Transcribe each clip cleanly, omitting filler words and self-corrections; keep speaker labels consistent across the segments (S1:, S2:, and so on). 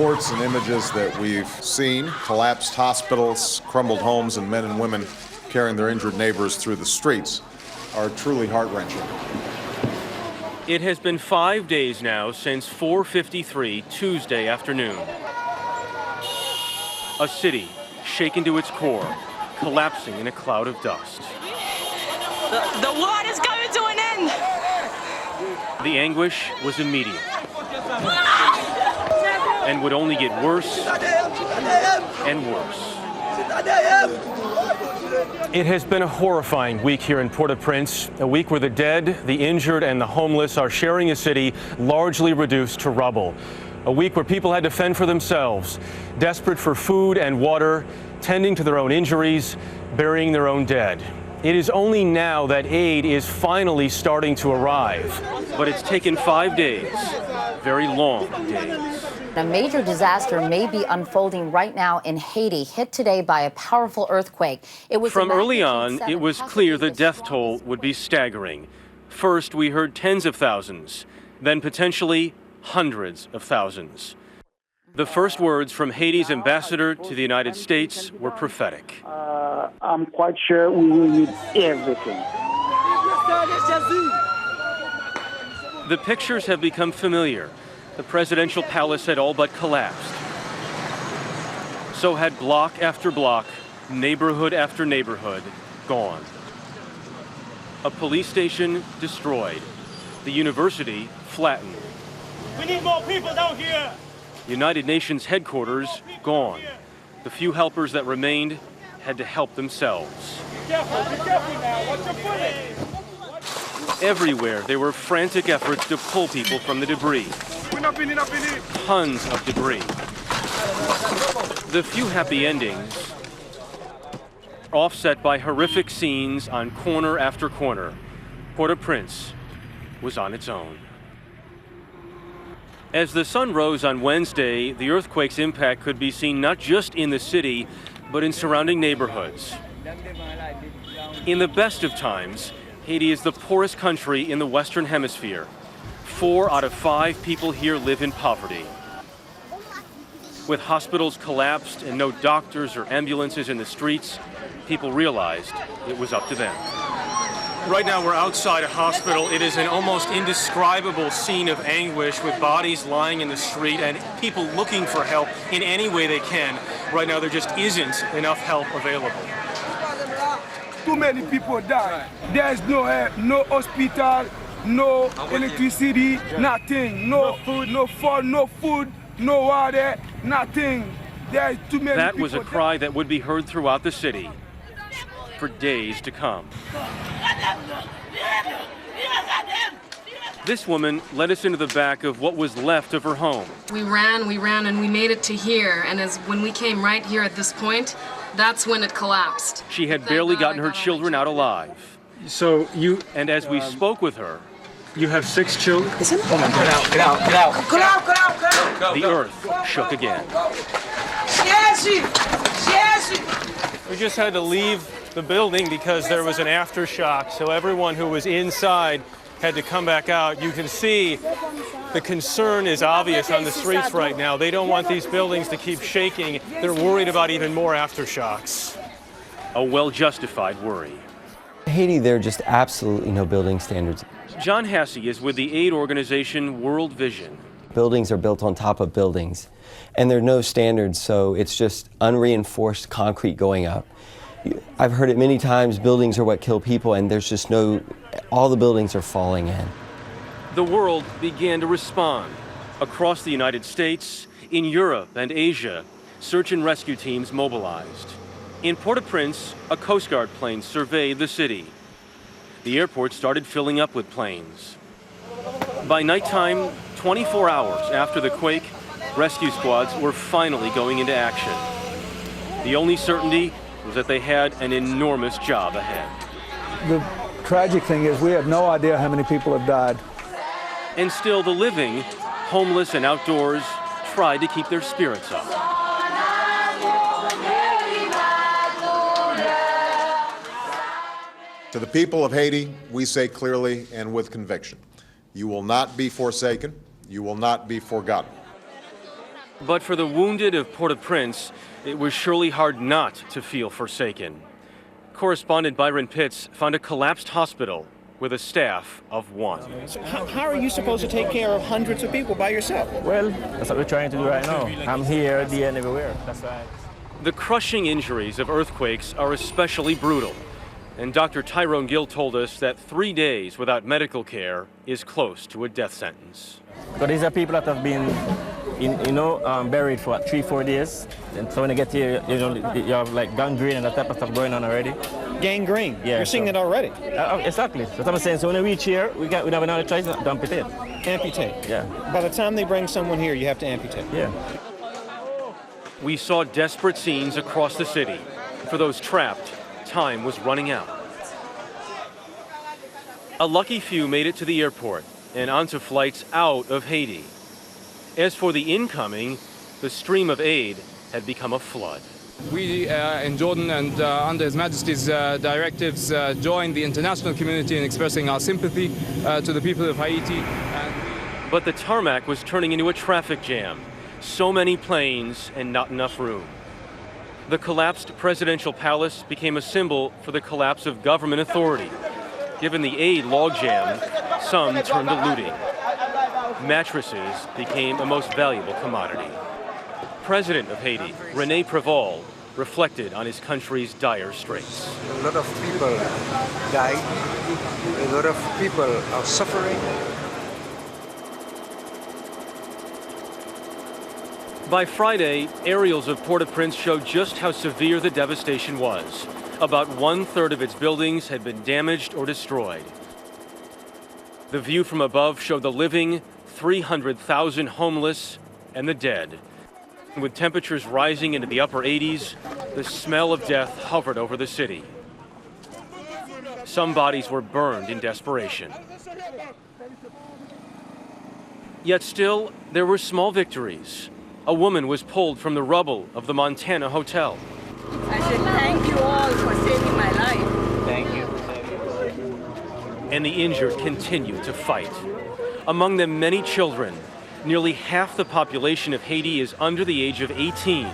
S1: reports and images that we've seen, collapsed hospitals, crumbled homes, and men and women carrying their injured neighbors through the streets, are truly heart-wrenching.
S2: It has been 5 days now since 4:53 Tuesday afternoon. A city shaken to its core, collapsing in a cloud of dust.
S3: The world is coming to an end.
S2: The anguish was immediate and would only get worse and worse. It has been a horrifying week here in Port-au-Prince, a week where the dead, the injured, and the homeless are sharing a city largely reduced to rubble. A week where people had to fend for themselves, desperate for food and water, tending to their own injuries, burying their own dead. It is only now that aid is finally starting to arrive. But it's taken 5 days, very long days.
S4: A major disaster may be unfolding right now in Haiti, hit today by a powerful earthquake.
S2: From early on, it was clear the death toll would be staggering. First, we heard tens of thousands, then potentially hundreds of thousands. The first words from Haiti's ambassador to the United States were prophetic.
S5: I'm quite sure we will need everything.
S2: The pictures have become familiar. The presidential palace had all but collapsed. So had block after block, neighborhood after neighborhood gone. A police station destroyed. The university flattened.
S6: We need more people down here.
S2: United Nations headquarters gone. The few helpers that remained had to help themselves.
S6: Be careful now. Watch your footing.
S2: Everywhere, there were frantic efforts to pull people from the debris. Tons of debris. The few happy endings offset by horrific scenes on corner after corner. Port-au-Prince was on its own. As the sun rose on Wednesday, the earthquake's impact could be seen not just in the city, but in surrounding neighborhoods. In the best of times, Haiti is the poorest country in the Western Hemisphere. 4 out of 5 people here live in poverty. With hospitals collapsed and no doctors or ambulances in the streets, people realized it was up to them. Right now we're outside a hospital. It is an almost indescribable scene of anguish with bodies lying in the street and people looking for help in any way they can. Right now there just isn't enough help available.
S7: Too many people die. There's no air, no hospital, no electricity, nothing. No food, no water, nothing. There's too many people.
S2: That was a cry that would be heard throughout the city for days to come. This woman led us into the back of what was left of her home.
S8: We ran, and we made it to here. And when we came right here at this point, that's when it collapsed.
S2: She had barely gotten her children out alive.
S9: So
S2: And as we spoke with her,
S9: you have 6 children?
S7: Get out.
S2: the earth shook again.
S9: We just had to leave the building because there was an aftershock, so everyone who was inside had to come back out. You can see the concern is obvious on the streets right now. They don't want these buildings to keep shaking. They're worried about even more aftershocks.
S2: A well-justified worry.
S10: In Haiti, there are just absolutely no building standards.
S2: John Hassey is with the aid organization World Vision.
S10: Buildings are built on top of buildings, and there are no standards, so it's just unreinforced concrete going up. I've heard it many times, buildings are what kill people, and there's just all the buildings are falling in.
S2: The world began to respond. Across the United States, in Europe and Asia, search and rescue teams mobilized. In Port-au-Prince, a Coast Guard plane surveyed the city. The airport started filling up with planes. By nighttime, 24 hours after the quake, rescue squads were finally going into action. The only certainty was that they had an enormous job ahead.
S11: The tragic thing is we have no idea how many people have died.
S2: And still the living, homeless and outdoors, tried to keep their spirits up.
S1: To the people of Haiti, we say clearly and with conviction, you will not be forsaken, you will not be forgotten.
S2: But for the wounded of Port-au-Prince, it was surely hard not to feel forsaken. Correspondent Byron Pitts found a collapsed hospital with a staff of one.
S12: So how are you supposed to take care of hundreds of people by yourself?
S13: Well, that's what we're trying to do right now. I'm here, there, and everywhere. That's right.
S2: The crushing injuries of earthquakes are especially brutal. And Dr. Tyrone Gill told us that 3 days without medical care is close to a death sentence.
S13: But these are people that have been, buried for 3-4 days. And so when they get here, you have like gangrene and that type of stuff going on already.
S12: Gangrene?
S13: Yeah.
S12: You're seeing it already?
S13: Exactly. That's what I'm saying. So when we reach here, we have another choice to amputate.
S12: Amputate?
S13: Yeah.
S12: By the time they bring someone here, you have to amputate?
S13: Yeah.
S2: We saw desperate scenes across the city. For those trapped, time was running out. A lucky few made it to the airport and onto flights out of Haiti. As for the incoming, the stream of aid had become a flood.
S14: We in Jordan and under His Majesty's directives joined the international community in expressing our sympathy to the people of Haiti.
S2: But the tarmac was turning into a traffic jam. So many planes and not enough room. The collapsed presidential palace became a symbol for the collapse of government authority. Given the aid logjam, some turned to looting. Mattresses became a most valuable commodity. President of Haiti, René Préval, reflected on his country's dire straits.
S15: A lot of people died. A lot of people are suffering.
S2: By Friday, aerials of Port-au-Prince showed just how severe the devastation was. About 1/3 of its buildings had been damaged or destroyed. The view from above showed the living, 300,000 homeless, and the dead. With temperatures rising into the upper 80s, the smell of death hovered over the city. Some bodies were burned in desperation. Yet still, there were small victories. A woman was pulled from the rubble of the Montana hotel.
S16: I said, thank you all for saving my life.
S13: Thank you.
S2: And the injured continued to fight. Among them, many children. Nearly half the population of Haiti is under the age of 18.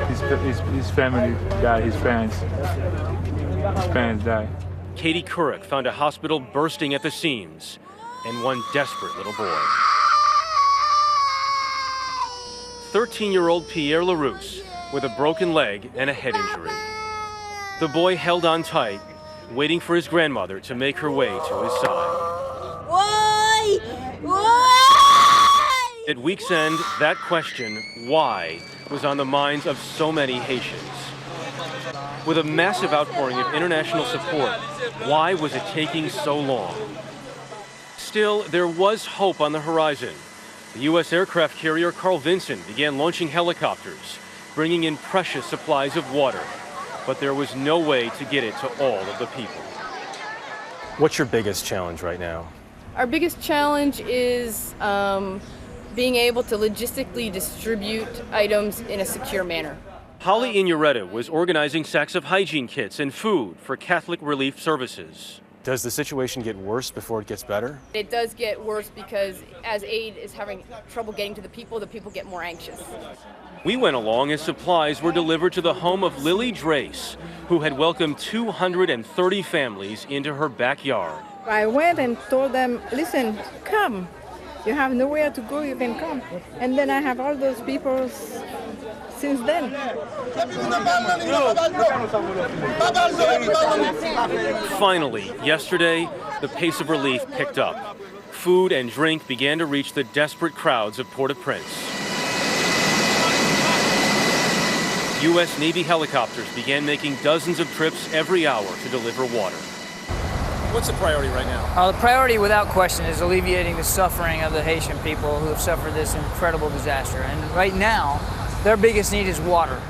S17: His family died, his parents died.
S2: Katie Couric found a hospital bursting at the seams and one desperate little boy. 13-year-old Pierre LaRousse with a broken leg and a head injury. The boy held on tight, waiting for his grandmother to make her way to his side.
S16: Why? Why?
S2: At week's end, that question, why, was on the minds of so many Haitians. With a massive outpouring of international support, why was it taking so long? Still, there was hope on the horizon. The U.S. aircraft carrier Carl Vinson began launching helicopters, bringing in precious supplies of water. But there was no way to get it to all of the people.
S9: What's your biggest challenge right now?
S18: Our biggest challenge is being able to logistically distribute items in a secure manner.
S2: Holly Inureta was organizing sacks of hygiene kits and food for Catholic Relief Services.
S9: Does the situation get worse before it gets better?
S18: It does get worse because as aid is having trouble getting to the people get more anxious.
S2: We went along as supplies were delivered to the home of Lily Drace, who had welcomed 230 families into her backyard.
S19: I went and told them, listen, come. You have nowhere to go, you can come. And then I have all those people since then.
S2: Finally, yesterday, the pace of relief picked up. Food and drink began to reach the desperate crowds of Port-au-Prince. U.S. Navy helicopters began making dozens of trips every hour to deliver water. What's the priority right now?
S20: The priority, without question, is alleviating the suffering of the Haitian people who have suffered this incredible disaster. And right now, their biggest need is water.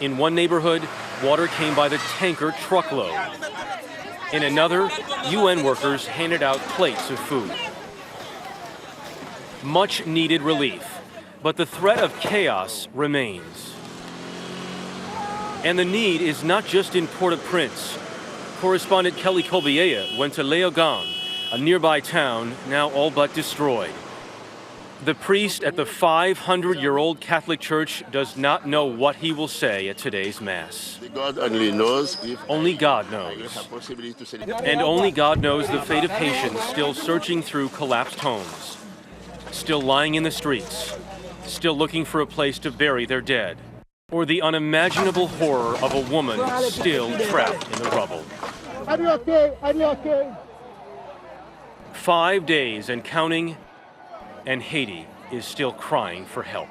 S2: In one neighborhood, water came by the tanker truckload. In another, UN workers handed out plates of food. Much needed relief, but the threat of chaos remains. And the need is not just in Port-au-Prince. Correspondent Kelly Colbiella went to Léogâne, a nearby town now all but destroyed. The priest at the 500-year-old Catholic Church does not know what he will say at today's Mass.
S21: God only knows if
S2: only God knows. And only God knows the fate of Haitians still searching through collapsed homes, still lying in the streets, still looking for a place to bury their dead, or the unimaginable horror of a woman still trapped in the rubble.
S6: Are you okay? Are you okay?
S2: 5 days and counting, and Haiti is still crying for help.